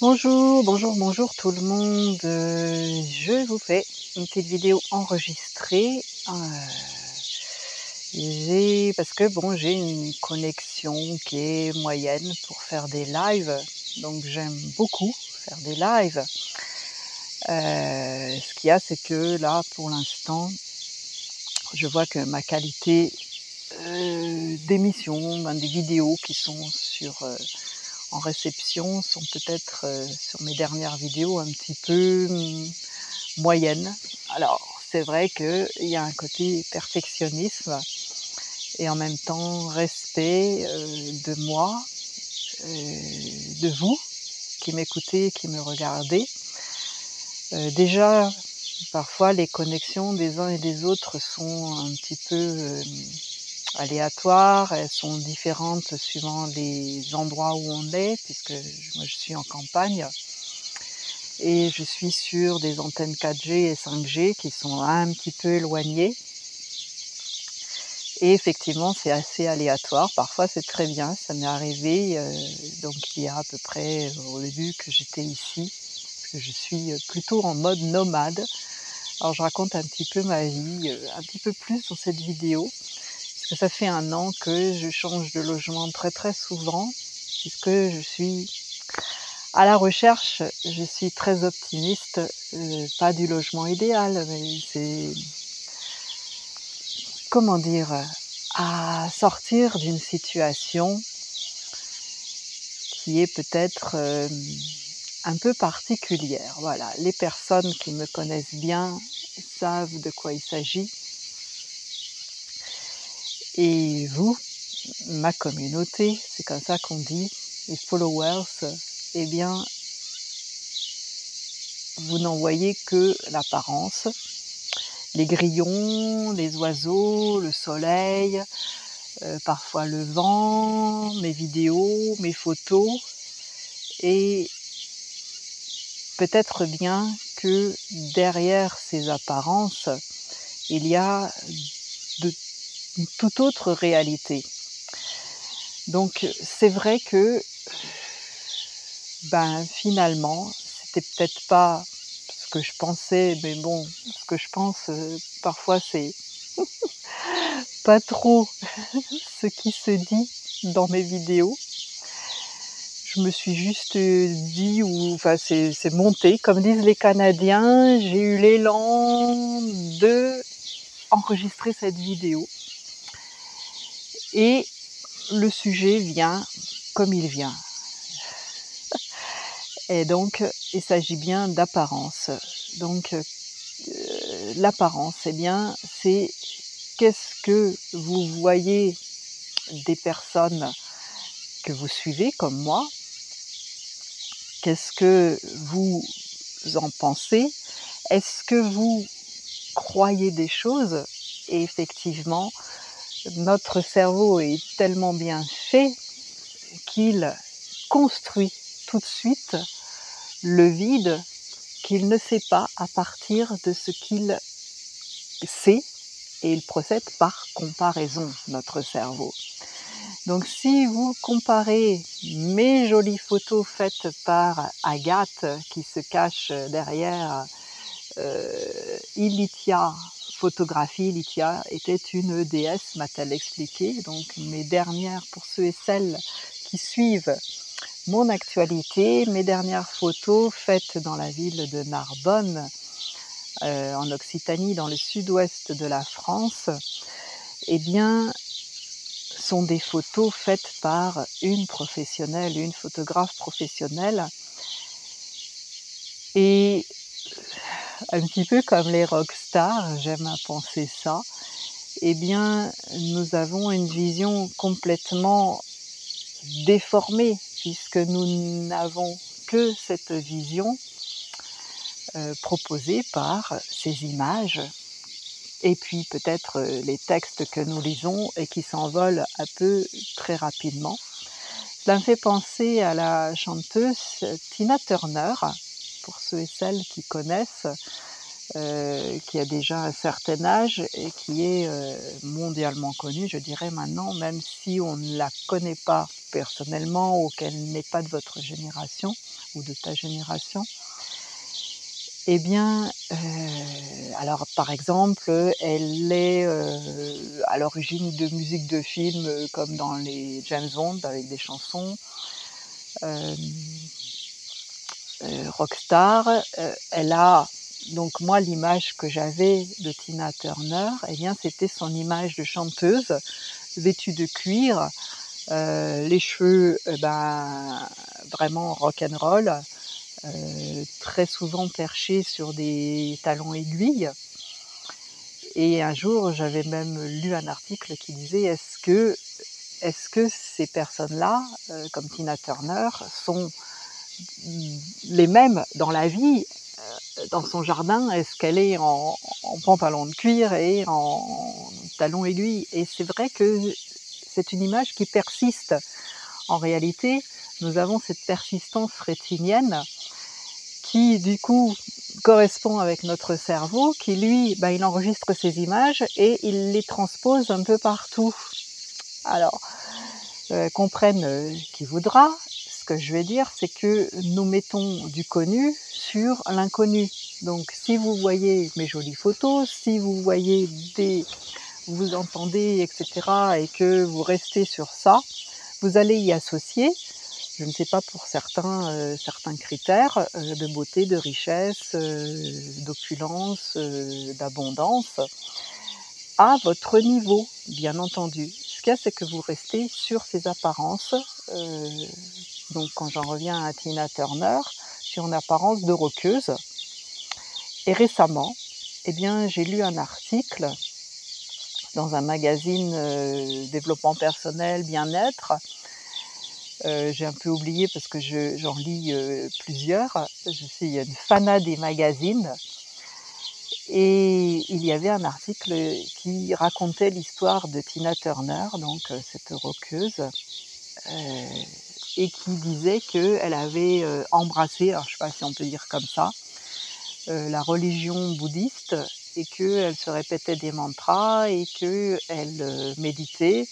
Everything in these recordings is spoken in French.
Bonjour tout le monde. Je vous fais une petite vidéo enregistrée. Parce que bon, j'ai une connexion qui est moyenne pour faire des lives, donc j'aime beaucoup faire des lives. Ce qu'il y a, c'est que là, pour l'instant, je vois que ma qualité, d'émission, des vidéos qui sont en réception sont peut-être, sur mes dernières vidéos un petit peu, moyennes. Alors c'est vrai qu'il y a un côté perfectionnisme et en même temps respect, de moi, de vous qui m'écoutez, qui me regardez. Déjà, parfois les connexions des uns et des autres sont un petit peu, aléatoires, elles sont différentes suivant les endroits où on est, puisque moi je suis en campagne et je suis sur des antennes 4G et 5G qui sont un petit peu éloignées. Et effectivement, c'est assez aléatoire. Parfois, c'est très bien. Ça m'est arrivé, donc il y a à peu près, au début que j'étais ici, parce que je suis plutôt en mode nomade. Alors je raconte un petit peu ma vie, un petit peu plus dans cette vidéo, parce que ça fait 1 an que je change de logement très, très souvent, puisque je suis à la recherche, je suis très optimiste, pas du logement idéal, mais c'est comment dire? À sortir d'une situation qui est peut-être, un peu particulière. Voilà, les personnes qui me connaissent bien savent de quoi il s'agit et vous, ma communauté, c'est comme ça qu'on dit, les followers, eh bien, vous n'en voyez que l'apparence. Les grillons, les oiseaux, le soleil, parfois le vent, mes vidéos, mes photos et peut-être bien que derrière ces apparences, il y a une toute autre réalité. Donc c'est vrai que, finalement, c'était peut-être pas ce que je pensais, mais bon, ce que je pense, parfois c'est pas trop ce qui se dit dans mes vidéos. Je me suis juste, dit c'est monté, comme disent les Canadiens, j'ai eu l'élan de enregistrer cette vidéo et le sujet vient comme il vient. Et donc il s'agit bien d'apparence. Donc l'apparence, eh bien, c'est qu'est-ce que vous voyez des personnes que vous suivez comme moi? Qu'est-ce que vous en pensez? Est-ce que vous croyez des choses? Et effectivement, notre cerveau est tellement bien fait qu'il construit tout de suite le vide qu'il ne sait pas à partir de ce qu'il sait et il procède par comparaison, notre cerveau. Donc si vous comparez mes jolies photos faites par Agathe qui se cache derrière Ilitia Photographie, Ilitia était une déesse, m'a-t-elle expliqué. Donc mes dernières, pour ceux et celles qui suivent mon actualité, mes dernières photos faites dans la ville de Narbonne, en Occitanie, dans le sud-ouest de la France, eh bien, sont des photos faites par une professionnelle, une photographe professionnelle. Et un petit peu comme les rockstars, j'aime à penser ça, eh bien, nous avons une vision complètement déformée, puisque nous n'avons que cette vision proposée par ces images et puis peut-être les textes que nous lisons et qui s'envolent un peu très rapidement. Cela me fait penser à la chanteuse Tina Turner, pour ceux et celles qui connaissent. qui a déjà un certain âge et qui est mondialement connue, je dirais maintenant, même si on ne la connaît pas personnellement ou qu'elle n'est pas de votre génération ou de ta génération. Eh bien, alors par exemple, elle est, à l'origine de musique de film, comme dans les James Bond avec des chansons, hem, rockstar, elle a donc moi l'image que j'avais de Tina Turner, eh bien c'était son image de chanteuse vêtue de cuir, les cheveux, vraiment rock and roll, très souvent perchés sur des talons aiguilles. Et un jour, j'avais même lu un article qui disait: «Est-ce que ces personnes-là, comme Tina Turner, sont les mêmes dans la vie, dans son jardin? Est-ce qu'elle est en pantalon de cuir et en talons aiguilles?» Et c'est vrai que c'est une image qui persiste. En réalité, nous avons cette persistance rétinienne qui, du coup, correspond avec notre cerveau qui, lui, il enregistre ces images et il les transpose un peu partout. Alors, comprenne qui voudra, ce que je vais dire, c'est que nous mettons du connu sur l'inconnu. Donc si vous voyez mes jolies photos, si vous voyez vous entendez et cetera et que vous restez sur ça, vous allez y associer, je ne sais pas pour certains critères, de beauté, de richesse, d'opulence, d'abondance, à votre niveau, bien entendu. Ce qu'il y a, c'est que vous restez sur ces apparences, donc quand j'en reviens à Tina Turner, sur une apparence de rockeuse. Et récemment, eh bien, j'ai lu un article dans un magazine, développement personnel, bien-être. J'ai un peu oublié parce que j'en lis, plusieurs. Je suis une fanat des magazines et il y avait un article qui racontait l'histoire de Tina Turner, donc cette rockeuse, et qui disait qu'elle avait, embrassé, alors je ne sais pas si on peut dire comme ça, la religion bouddhiste et qu'elle se répétait des mantras et qu'elle, méditait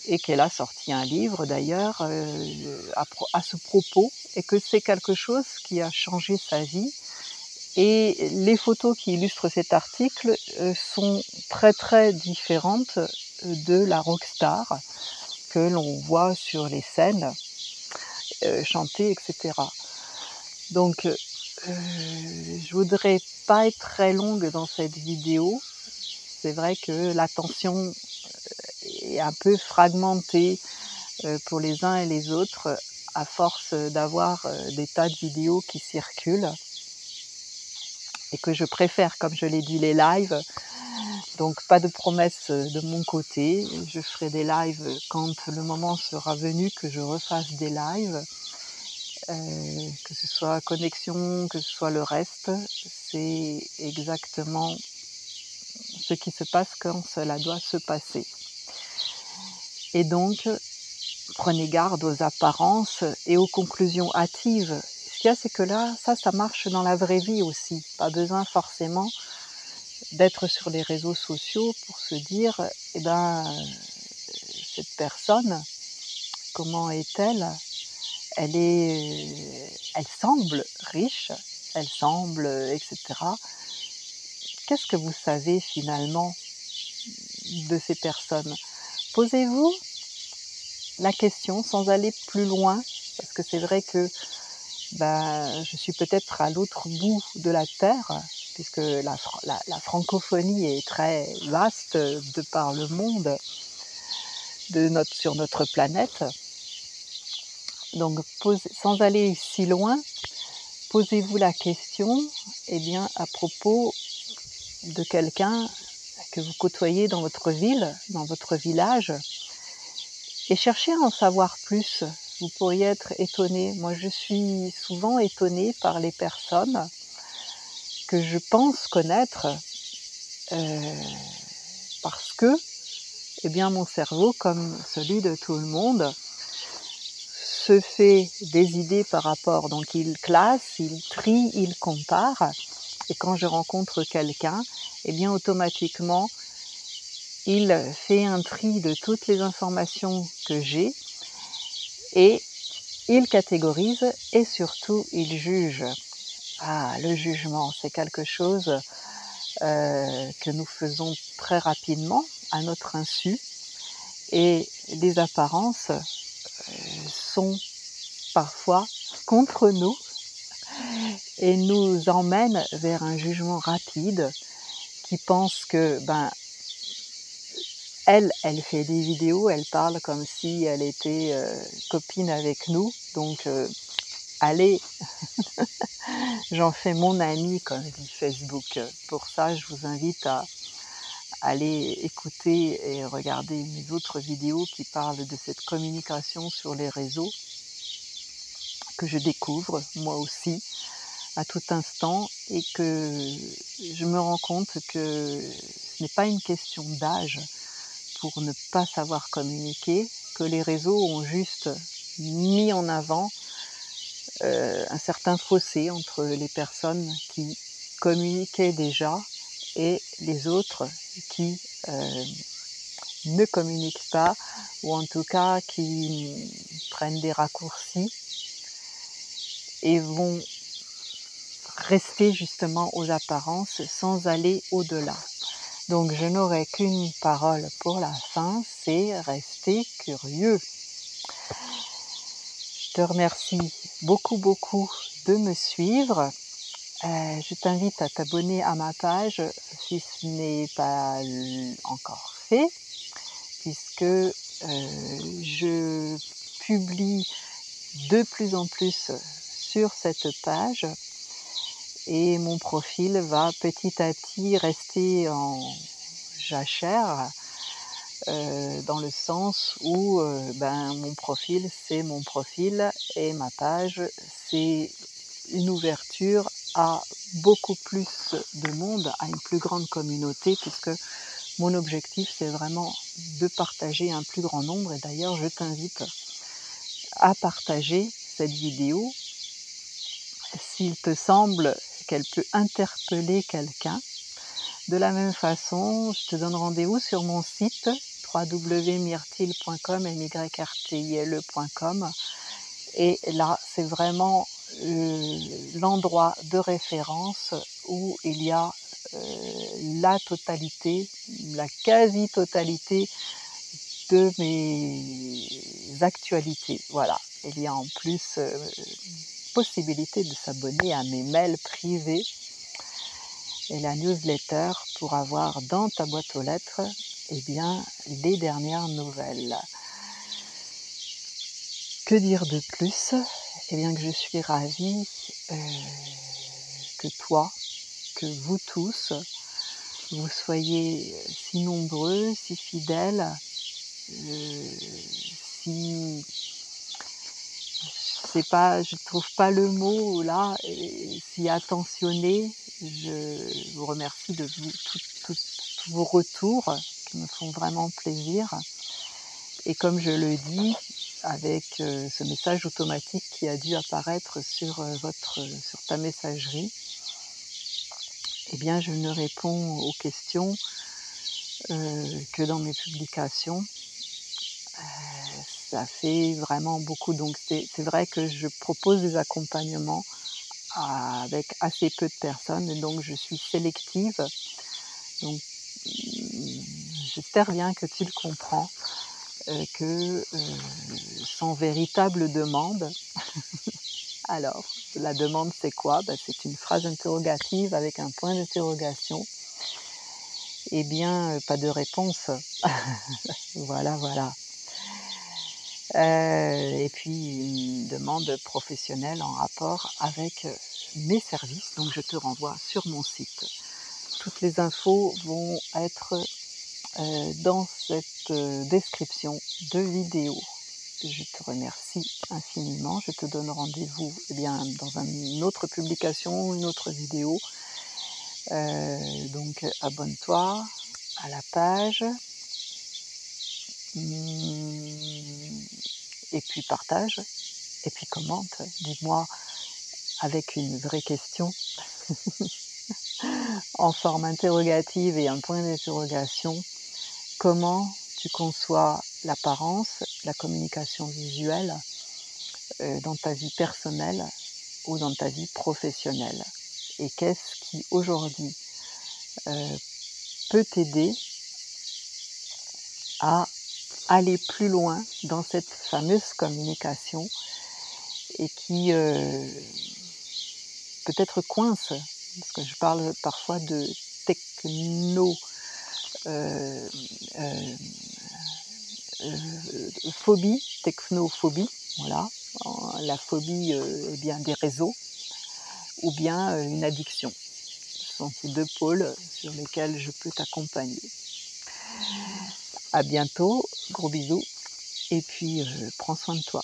et qu'elle a sorti un livre d'ailleurs, à ce propos et que c'est quelque chose qui a changé sa vie et les photos qui illustrent cet article, sont très, très différentes, de la rockstar que l'on voit sur les scènes, chanter et cetera. Donc, je voudrais pas être très longue dans cette vidéo. C'est vrai que l'attention est un peu fragmentée, pour les uns et les autres, à force d'avoir, des tas de vidéos qui circulent et que je préfère, comme je l'ai dit, les lives. Donc pas de promesses, de mon côté. Je ferai des lives quand le moment sera venu que je refasse des lives, que ce soit connexion, que ce soit le reste. C'est exactement ce qui se passe quand cela doit se passer. Et donc, prenez garde aux apparences et aux conclusions hâtives. Ce qu'il y a, c'est que là, ça marche dans la vraie vie aussi. Pas besoin forcément d'être sur les réseaux sociaux pour se dire, eh ben, cette personne, comment est-elle? Elle semble riche, elle semble, etc. Qu'est-ce que vous savez finalement de ces personnes? Posez-vous la question sans aller plus loin, parce que c'est vrai que je suis peut-être à l'autre bout de la terre, puisque la francophonie est très vaste de par le monde, sur notre planète. Donc sans aller si loin, posez-vous la question, eh bien, à propos de quelqu'un que vous côtoyez dans votre ville, dans votre village, et cherchez à en savoir plus. Vous pourriez être étonné. Moi, je suis souvent étonnée par les personnes que je pense connaître, parce que, eh bien, mon cerveau, comme celui de tout le monde, se fait des idées par rapport, donc il classe, il trie, il compare, Et quand je rencontre quelqu'un, eh bien automatiquement, il fait un tri de toutes les informations que j'ai et il catégorise et surtout il juge. Ah, le jugement, c'est quelque chose que nous faisons très rapidement, à notre insu, et les apparences sont parfois contre nous et nous emmènent vers un jugement rapide qui pense que, elle fait des vidéos, elle parle comme si elle était copine avec nous, donc allez, j'en fais mon ami, comme dit Facebook. Pour ça, je vous invite à aller écouter et regarder mes autres vidéos qui parlent de cette communication sur les réseaux que je découvre moi aussi à tout instant et que je me rends compte que ce n'est pas une question d'âge pour ne pas savoir communiquer, que les réseaux ont juste mis en avant un certain fossé entre les personnes qui communiquaient déjà et les autres qui ne communiquent pas, ou en tout cas qui prennent des raccourcis et vont rester justement aux apparences sans aller au-delà. Donc je n'aurai qu'une parole pour la fin, c'est rester curieux. Je te remercie beaucoup de me suivre. Je t'invite à t'abonner à ma page si ce n'est pas encore fait, puisque je publie de plus en plus sur cette page et mon profil va petit à petit rester en jachère, dans le sens où mon profil c'est mon profil et ma page c'est une ouverture à beaucoup plus de monde, à une plus grande communauté, puisque mon objectif c'est vraiment de partager un plus grand nombre. Et d'ailleurs je t'invite à partager cette vidéo s'il te semble qu'elle peut interpeller quelqu'un. De la même façon, je te donne rendez-vous sur mon site www.myrtille.com, myrtille.com, et là c'est vraiment l'endroit de référence où il y a la totalité, la quasi-totalité de mes actualités. Voilà, il y a en plus possibilité de s'abonner à mes mails privés et la newsletter pour avoir dans ta boîte aux lettres les dernières nouvelles. Que dire de plus? Eh bien que je suis ravie que toi, que vous tous, vous soyez si nombreux, si fidèles, si je trouve pas le mot là, si attentionné. Je vous remercie de tous vos retours qui me font vraiment plaisir. Et comme je le dis, avec ce message automatique qui a dû apparaître sur ta messagerie, eh bien je ne réponds aux questions que dans mes publications. Ça fait vraiment beaucoup, donc c'est vrai que je propose des accompagnements avec assez peu de personnes, et donc je suis sélective. Donc j'espère bien que tu le comprends, que sans véritable demande. Alors, la demande c'est quoi? C'est une phrase interrogative avec un point d'interrogation. Eh bien, pas de réponse. Voilà, voilà. Et puis une demande professionnelle en rapport avec mes services, donc je te renvoie sur mon site. Toutes les infos vont être dans cette description de vidéo. Je te remercie infiniment. Je te donne rendez-vous dans une autre publication, une autre vidéo. Donc abonne-toi à la page. Et puis partage. Et puis commente. Dis-moi avec une vraie question. en forme interrogative et un point d'interrogation. Comment tu conçois l'apparence, la communication visuelle, dans ta vie personnelle ou dans ta vie professionnelle? Et qu'est-ce qui aujourd'hui, heu, peut t'aider à aller plus loin dans cette fameuse communication et qui, peut-être coince? Parce que je parle parfois de techno, heu heu phobie, technophobie, voilà, la phobie, eh bien des réseaux ou bien, une addiction. Ce sont ces 2 pôles sur lesquels je peux t'accompagner. À bientôt, gros bisous et puis, prends soin de toi.